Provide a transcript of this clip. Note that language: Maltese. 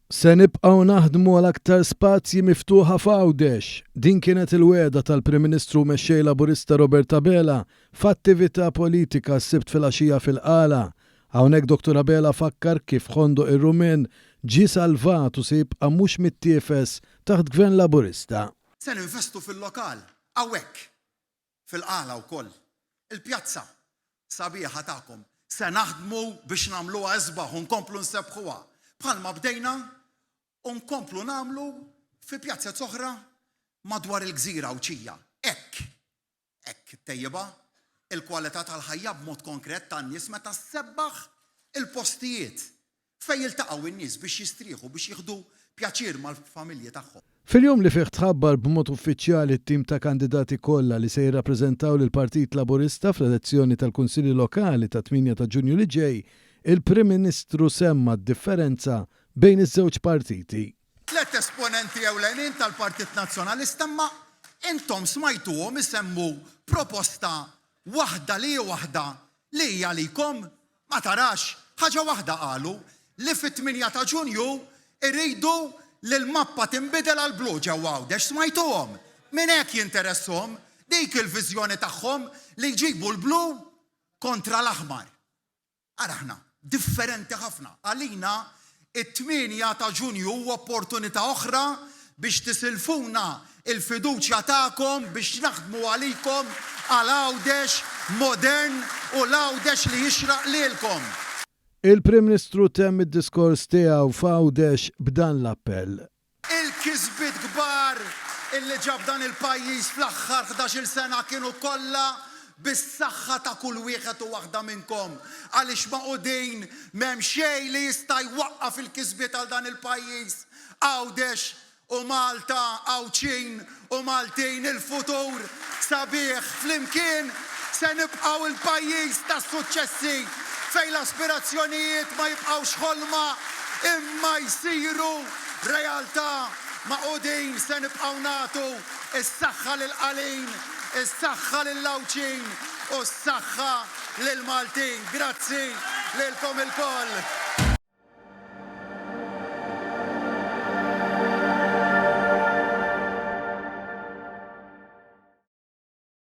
Se nibqgħu naħdmu għal aktar spazji miftuħa f'Għawdex. Din kienet il-wegħda tal-Prim Ministru mexxej Laburista Robert Abela f'attività politika s-sibt filgħaxija fil-Qala. Hawnhekk Dr. Abela fakkar kif Ħondoq ir-Rumen ġie salvat u se jibqa' mhux mittiefes taħt Gvern Laburista. Se ninvestu fil-lokal, hawnhekk fil-Qala wkoll. Il-pjazza sabiħa tagħkom se naħdmu biex nagħmluha isbaħ u nkomplu nsebħuha. Bħalma bdejna u nkomplu nagħmlu fi pjazza oħra madwar il-Gżira Awċija. Hekk tejjiba il-kwalità tal-ħajja b'mod konkret tan-nies meta ssebbaħ il-postijiet fejn jiltaqgħu in-nies biex jistrieħu biex jieħdu pjaċir mal-familji tagħhom. Fil-jum li fih tħabbar b'mod uffiċjali t-tim ta' kandidati kollha li se jirrappreżentaw lil Partit Laburista fl-elezzjoni tal-Kunsilli Lokali ta' 8 ta' Ġunju li ġej, il-Prim Ministru semma d-differenza bejn iż-żewġ partiti. Tliet esponenti ewlenin tal-Partit Nazzjonalista ma intom smajtuhom isemmu proposta waħda li hija likom ma tarax ħaġa waħda qalu li fit-8 ta' Ġunju irridu li l-mappa tinbidel għal blu ġewwa Għawdex. Smajtuhom min hekk jinteresshom dik il-viżjoni tagħhom li jġibu l-blu kontra l-aħmar. Araħna differenti ħafna. Għalina it-8 ta' Ġunju huwa opportunità oħra biex tisilfuna il-fiduċja tagħkom biex naħdmu għalikom għal Għawdex modern u l-Għawdex li jixraq lilkom. Il-Prim Ministru temm id-diskors tiegħu f'Għawdex b'dan l-appell. Il-kisbiet kbar illi ġab dan il-pajjiż fl-aħħar 11 sena kienu kollha bis-saħħa ta' kull wieħed u waħda minnkom. Għaliex maqudin m'hemm xejn li jista' jwaqqaf il-kisbiet għal dan il-pajjiż. Għawdex u Malta, Għawċin u Maltin il-futur sabiħ flimkien se nibqgħu il-pajjiż tas-suċċessi fejn l-aspirazzjonijiet ma jibqgħux ħolma imma jsiru realtà. Maqudin se nibqgħu nagħtu is-saħħa lil Qalin, is-saħħa lill-Għawċin u s-saħħa lill-Maltin. Grazzi lilkom ilkoll.